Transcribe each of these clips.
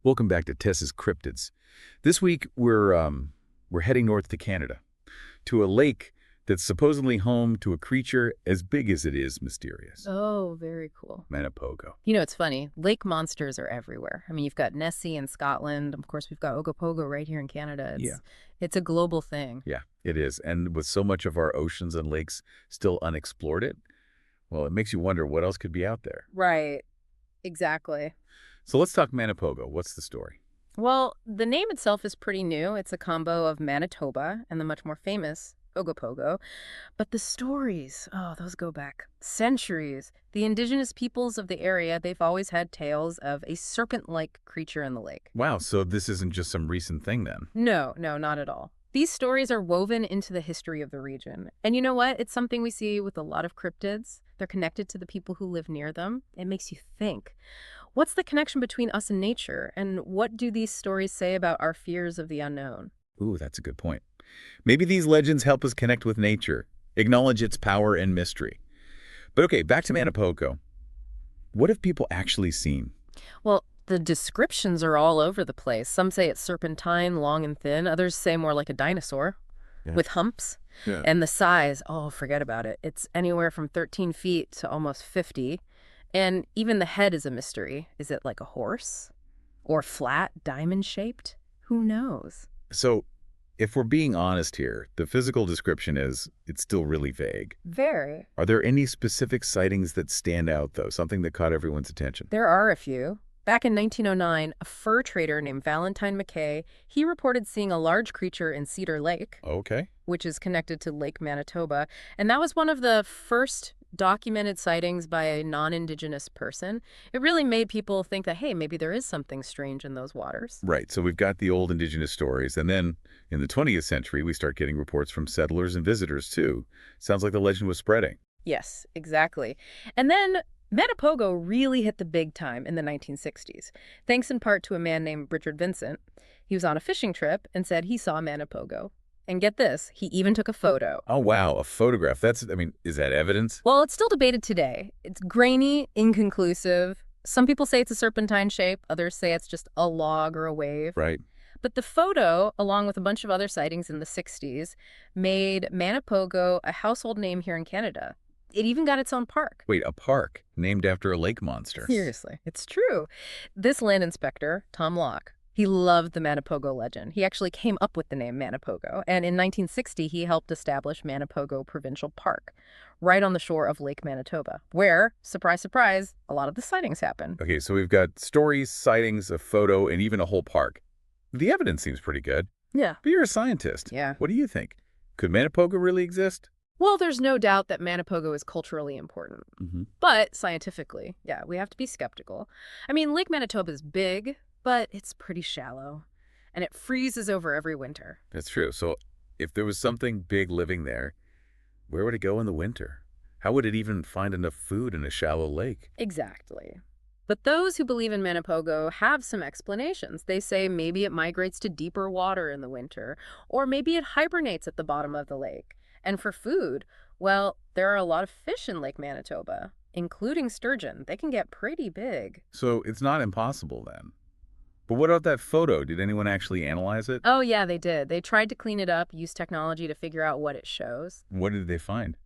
Welcome back to TESS'S Cryptids. This week we're heading north to Canada, to a lake that's supposedly home to a creature as big as it is mysterious. Oh, very cool. Manipogo. It's funny. Lake monsters are everywhere. I mean, you've got Nessie in Scotland. Of course, we've got Ogopogo right here in Canada. Yeah. It's a global thing. Yeah, it is. And with so much of our oceans and lakes still unexplored well, it makes you wonder what else could be out there. Right. Exactly. So let's talk Manipogo. What's the story? Well, the name itself is pretty new. It's a combo of Manitoba and the much more famous Ogopogo. But the stories, oh, those go back centuries. The indigenous peoples of the area, they've always had tales of a serpent-like creature in the lake. Wow, so this isn't just some recent thing then. No, not at all. These stories are woven into the history of the region. And you know what? It's something we see with a lot of cryptids. They're connected to the people who live near them. It makes you think. What's the connection between us and nature? And what do these stories say about our fears of the unknown? Ooh, that's a good point. Maybe these legends help us connect with nature, acknowledge its power and mystery. But okay, back to Manipogo. What have people actually seen? Well, the descriptions are all over the place. Some say it's serpentine, long and thin. Others say more like a dinosaur with humps. Yeah. And the size, oh, forget about it. It's anywhere from 13 feet to almost 50. And even the head is a mystery. Is it like a horse? Or flat, diamond-shaped? Who knows? So, if we're being honest here, the physical description it's still really vague. Very. Are there any specific sightings that stand out, though? Something that caught everyone's attention? There are a few. Back in 1909, a fur trader named Valentine McKay, he reported seeing a large creature in Cedar Lake, Okay. which is connected to Lake Manitoba. And that was one of the first documented sightings by a non-Indigenous person. It really made people think that, hey, maybe there is something strange in those waters. Right, so we've got the old indigenous stories, and then in the 20th century, we start getting reports from settlers and visitors, too. Sounds like the legend was spreading. Yes, exactly. And then Manipogo really hit the big time in the 1960s, thanks in part to a man named Richard Vincent. He was on a fishing trip and said he saw Manipogo. And get this, he even took a photo. Oh, wow, a photograph. Is that evidence? Well, it's still debated today. It's grainy, inconclusive. Some people say it's a serpentine shape. Others say it's just a log or a wave. Right. But the photo, along with a bunch of other sightings in the 60s, made Manipogo a household name here in Canada. It even got its own park. Wait, a park named after a lake monster. Seriously, it's true. This land inspector, Tom Locke, he loved the Manipogo legend. He actually came up with the name Manipogo, and in 1960, he helped establish Manipogo Provincial Park, right on the shore of Lake Manitoba, where, surprise, surprise, a lot of the sightings happen. Okay, so we've got stories, sightings, a photo, and even a whole park. The evidence seems pretty good. Yeah. But you're a scientist. Yeah. What do you think? Could Manipogo really exist? Well, there's no doubt that Manipogo is culturally important. But scientifically, yeah, we have to be skeptical. I mean, Lake Manitoba is big, but it's pretty shallow, and it freezes over every winter. That's true. So if there was something big living there, where would it go in the winter? How would it even find enough food in a shallow lake? Exactly. But those who believe in Manipogo have some explanations. They say maybe it migrates to deeper water in the winter, or maybe it hibernates at the bottom of the lake. And for food, well, there are a lot of fish in Lake Manitoba, including sturgeon. They can get pretty big. So it's not impossible then. But what about that photo? Did anyone actually analyze it? Oh, yeah, they did. They tried to clean it up, use technology to figure out what it shows. What did they find?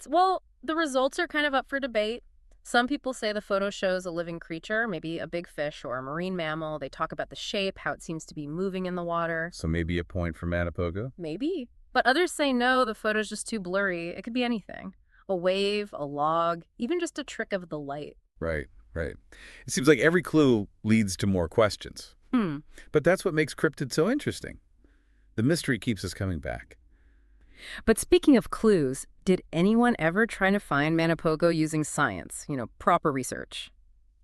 Well, the results are kind of up for debate. Some people say the photo shows a living creature, maybe a big fish or a marine mammal. They talk about the shape, how it seems to be moving in the water. So maybe a point for Manipogo? Maybe. But others say no, the photo's just too blurry. It could be anything. A wave, a log, even just a trick of the light. Right. It seems like every clue leads to more questions. But that's what makes cryptid so interesting. The mystery keeps us coming back. But speaking of clues, did anyone ever try to find Manipogo using science, proper research?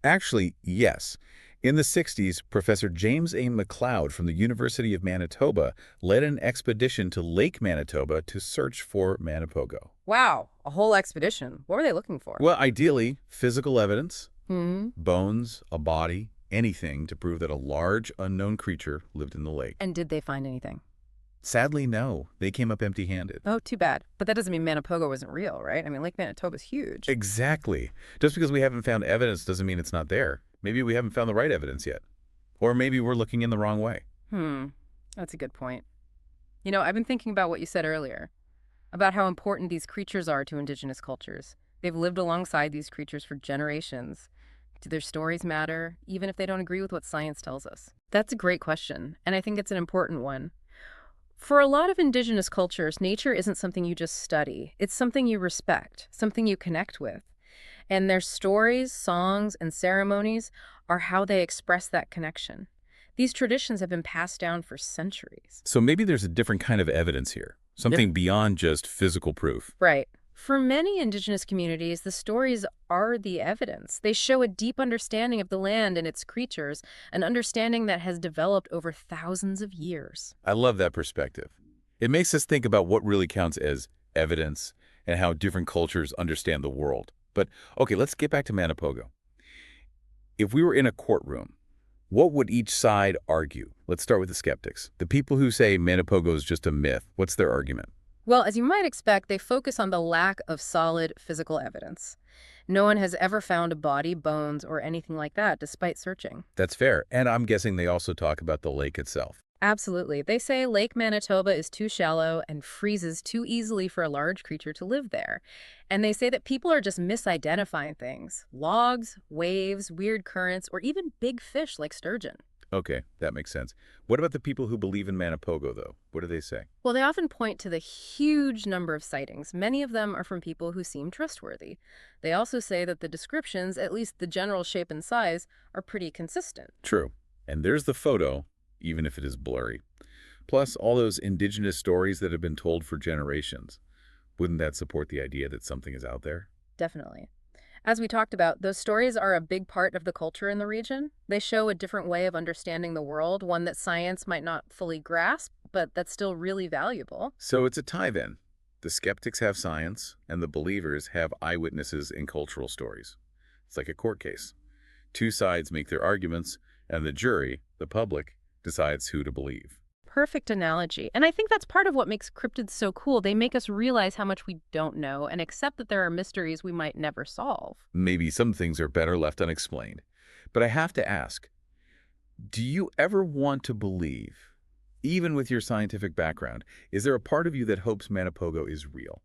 Actually, yes. In the 60s, Professor James A. McLeod from the University of Manitoba led an expedition to Lake Manitoba to search for Manipogo. Wow, a whole expedition. What were they looking for? Well, ideally, physical evidence, bones, a body, anything to prove that a large, unknown creature lived in the lake. And did they find anything? Sadly, no. They came up empty-handed. Oh, too bad. But that doesn't mean Manipogo wasn't real, right? I mean, Lake Manitoba's huge. Exactly. Just because we haven't found evidence doesn't mean it's not there. Maybe we haven't found the right evidence yet. Or maybe we're looking in the wrong way. Hmm, that's a good point. I've been thinking about what you said earlier, about how important these creatures are to indigenous cultures. They've lived alongside these creatures for generations. Do their stories matter, even if they don't agree with what science tells us? That's a great question, and I think it's an important one. For a lot of indigenous cultures, nature isn't something you just study. It's something you respect, something you connect with. And their stories, songs, and ceremonies are how they express that connection. These traditions have been passed down for centuries. So maybe there's a different kind of evidence here, something beyond just physical proof. Right. For many indigenous communities, the stories are the evidence. They show a deep understanding of the land and its creatures, an understanding that has developed over thousands of years. I love that perspective. It makes us think about what really counts as evidence and how different cultures understand the world. But, okay, let's get back to Manipogo. If we were in a courtroom, what would each side argue? Let's start with the skeptics. The people who say Manipogo is just a myth, what's their argument? Well, as you might expect, they focus on the lack of solid physical evidence. No one has ever found a body, bones, or anything like that, despite searching. That's fair. And I'm guessing they also talk about the lake itself. Absolutely. They say Lake Manitoba is too shallow and freezes too easily for a large creature to live there. And they say that people are just misidentifying things. Logs, waves, weird currents, or even big fish like sturgeon. Okay, that makes sense. What about the people who believe in Manipogo, though? What do they say? Well, they often point to the huge number of sightings. Many of them are from people who seem trustworthy. They also say that the descriptions, at least the general shape and size, are pretty consistent. True. And there's the photo, even if it is blurry. Plus, all those indigenous stories that have been told for generations. Wouldn't that support the idea that something is out there? Definitely. As we talked about, those stories are a big part of the culture in the region. They show a different way of understanding the world, one that science might not fully grasp, but that's still really valuable. So it's a tie then. The skeptics have science, and the believers have eyewitnesses and cultural stories. It's like a court case. Two sides make their arguments, and the jury, the public, decides who to believe. Perfect analogy. And I think that's part of what makes cryptids so cool. They make us realize how much we don't know and accept that there are mysteries we might never solve. Maybe some things are better left unexplained. But I have to ask, do you ever want to believe, even with your scientific background, is there a part of you that hopes Manipogo is real?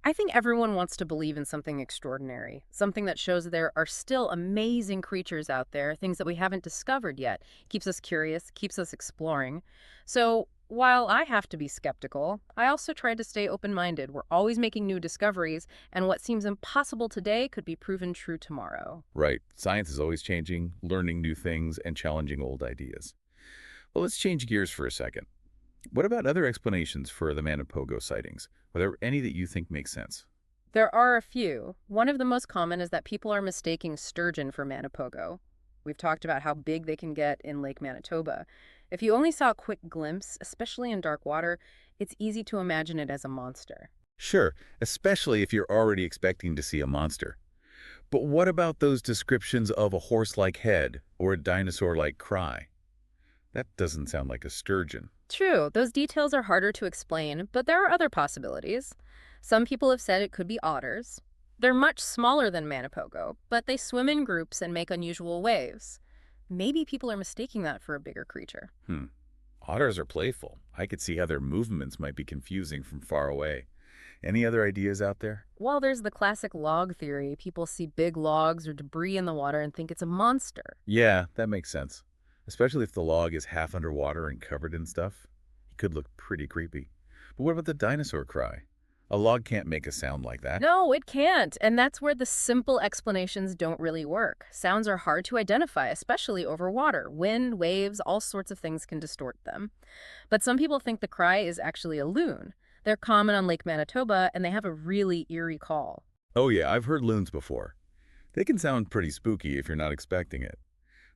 I think everyone wants to believe in something extraordinary, something that shows there are still amazing creatures out there, things that we haven't discovered yet. Keeps us curious, keeps us exploring. So while I have to be skeptical, I also try to stay open-minded. We're always making new discoveries, and what seems impossible today could be proven true tomorrow. Right. Science is always changing, learning new things, and challenging old ideas. Well, let's change gears for a second. What about other explanations for the Manipogo sightings? Are there any that you think make sense? There are a few. One of the most common is that people are mistaking sturgeon for Manipogo. We've talked about how big they can get in Lake Manitoba. If you only saw a quick glimpse, especially in dark water, it's easy to imagine it as a monster. Sure, especially if you're already expecting to see a monster. But what about those descriptions of a horse-like head or a dinosaur-like cry? That doesn't sound like a sturgeon. True, those details are harder to explain, but there are other possibilities. Some people have said it could be otters. They're much smaller than Manipogo, but they swim in groups and make unusual waves. Maybe people are mistaking that for a bigger creature. Otters are playful. I could see how their movements might be confusing from far away. Any other ideas out there? Well, there's the classic log theory. People see big logs or debris in the water and think it's a monster. Yeah, that makes sense. Especially if the log is half underwater and covered in stuff. It could look pretty creepy. But what about the dinosaur cry? A log can't make a sound like that. No, it can't. And that's where the simple explanations don't really work. Sounds are hard to identify, especially over water. Wind, waves, all sorts of things can distort them. But some people think the cry is actually a loon. They're common on Lake Manitoba, and they have a really eerie call. Oh yeah, I've heard loons before. They can sound pretty spooky if you're not expecting it.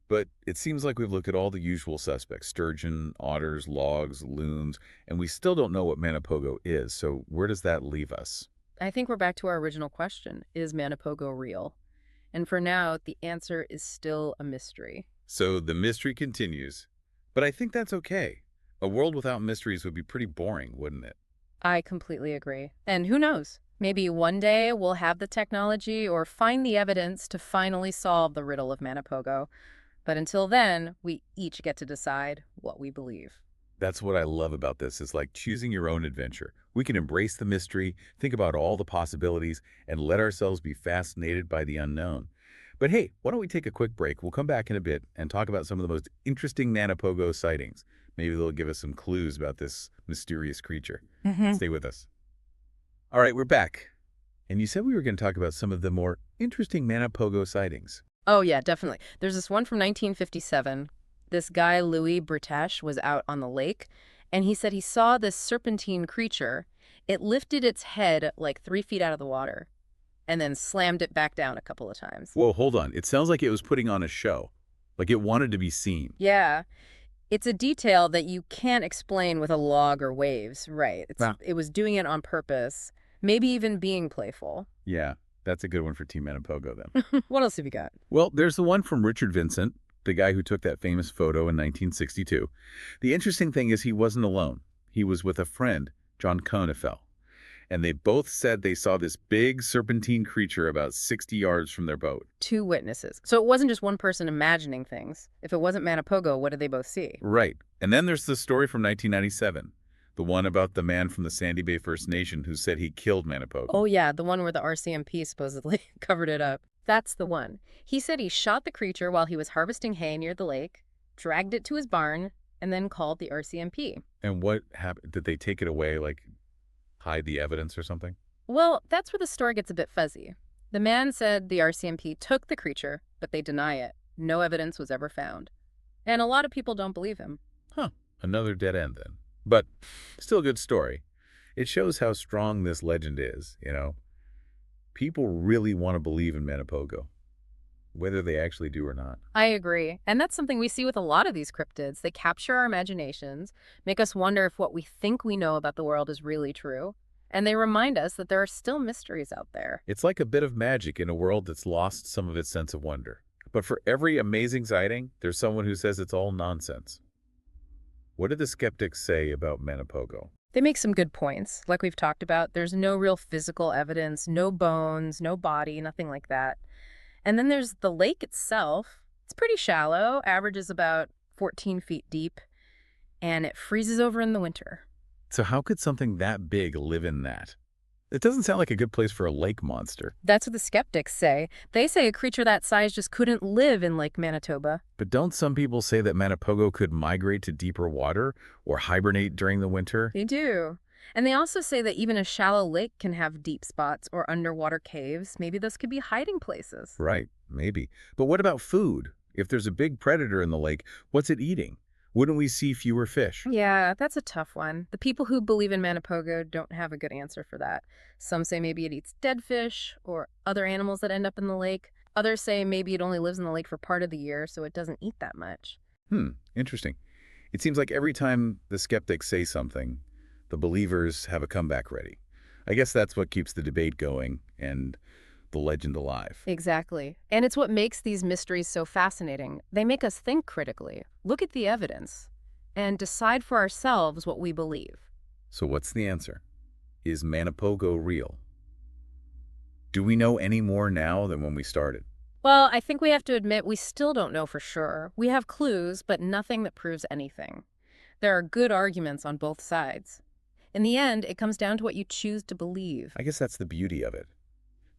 But it seems like we've looked at all the usual suspects, sturgeon, otters, logs, loons, and we still don't know what Manipogo is, so where does that leave us? I think we're back to our original question. Is Manipogo real? And for now, the answer is still a mystery. So the mystery continues. But I think that's okay. A world without mysteries would be pretty boring, wouldn't it? I completely agree. And who knows? Maybe one day we'll have the technology or find the evidence to finally solve the riddle of Manipogo. But until then, we each get to decide what we believe. That's what I love about this. It's like choosing your own adventure. We can embrace the mystery, think about all the possibilities, and let ourselves be fascinated by the unknown. But hey, why don't we take a quick break? We'll come back in a bit and talk about some of the most interesting Manipogo sightings. Maybe they'll give us some clues about this mysterious creature. Stay with us. All right, we're back. And you said we were going to talk about some of the more interesting Manipogo sightings. Oh, yeah, definitely. There's this one from 1957. This guy, Louis Britash, was out on the lake, and he said he saw this serpentine creature. It lifted its head like 3 feet out of the water and then slammed it back down a couple of times. Whoa, hold on. It sounds like it was putting on a show, like it wanted to be seen. Yeah, it's a detail that you can't explain with a log or waves, right? Wow. It was doing it on purpose, maybe even being playful. Yeah, that's a good one for Team Manipogo then. What else have you got? Well, there's the one from Richard Vincent, the guy who took that famous photo in 1962. The interesting thing is he wasn't alone. He was with a friend, John Konefel. And they both said they saw this big serpentine creature about 60 yards from their boat. 2 witnesses. So it wasn't just one person imagining things. If it wasn't Manipogo, what did they both see? Right. And then there's the story from 1997, the one about the man from the Sandy Bay First Nation who said he killed Manipogo. Oh, yeah, the one where the RCMP supposedly covered it up. That's the one. He said he shot the creature while he was harvesting hay near the lake, dragged it to his barn, and then called the RCMP. And what happened? Did they take it away, like hide the evidence or something? Well, that's where the story gets a bit fuzzy. The man said the RCMP took the creature, but they deny it. No evidence was ever found. And a lot of people don't believe him. Huh. Another dead end then. But still a good story. It shows how strong this legend is, you know. People really want to believe in Manipogo, whether they actually do or not. I agree. And that's something we see with a lot of these cryptids. They capture our imaginations, make us wonder if what we think we know about the world is really true, and they remind us that there are still mysteries out there. It's like a bit of magic in a world that's lost some of its sense of wonder. But for every amazing sighting, there's someone who says it's all nonsense. What do the skeptics say about Manipogo? They make some good points. Like we've talked about, there's no real physical evidence, no bones, no body, nothing like that. And then there's the lake itself. It's pretty shallow, averages about 14 feet deep, and it freezes over in the winter. So how could something that big live in that? It doesn't sound like a good place for a lake monster. That's what the skeptics say. They say a creature that size just couldn't live in Lake Manitoba. But don't some people say that Manipogo could migrate to deeper water or hibernate during the winter? They do. And they also say that even a shallow lake can have deep spots or underwater caves. Maybe those could be hiding places. Right, maybe. But what about food? If there's a big predator in the lake, what's it eating? Wouldn't we see fewer fish? Yeah, that's a tough one. The people who believe in Manipogo don't have a good answer for that. Some say maybe it eats dead fish or other animals that end up in the lake. Others say maybe it only lives in the lake for part of the year, so it doesn't eat that much. Interesting. It seems like every time the skeptics say something, the believers have a comeback ready. I guess that's what keeps the debate going and the legend alive. Exactly. And it's what makes these mysteries so fascinating. They make us think critically, look at the evidence, and decide for ourselves what we believe. So what's the answer? Is Manipogo real? Do we know any more now than when we started? Well, I think we have to admit we still don't know for sure. We have clues, but nothing that proves anything. There are good arguments on both sides. In the end, it comes down to what you choose to believe. I guess that's the beauty of it.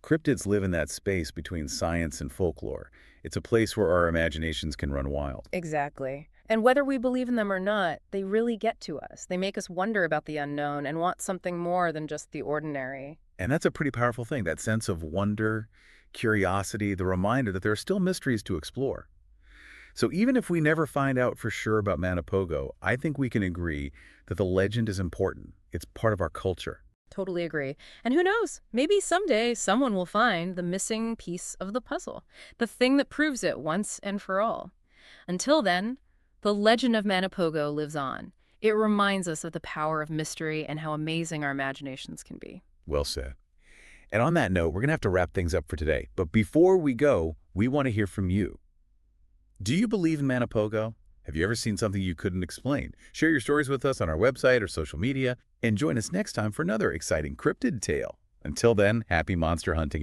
Cryptids live in that space between science and folklore. It's a place where our imaginations can run wild. Exactly. And whether we believe in them or not, they really get to us. They make us wonder about the unknown and want something more than just the ordinary. And that's a pretty powerful thing, that sense of wonder, curiosity, the reminder that there are still mysteries to explore. So even if we never find out for sure about Manipogo, I think we can agree that the legend is important. It's part of our culture. Totally agree. And who knows, maybe someday someone will find the missing piece of the puzzle, the thing that proves it once and for all. Until then, the legend of Manipogo lives on. It reminds us of the power of mystery and how amazing our imaginations can be. Well said. And on that note, we're going to have to wrap things up for today. But before we go, we want to hear from you. Do you believe in Manipogo? Have you ever seen something you couldn't explain? Share your stories with us on our website or social media, and join us next time for another exciting cryptid tale. Until then, happy monster hunting.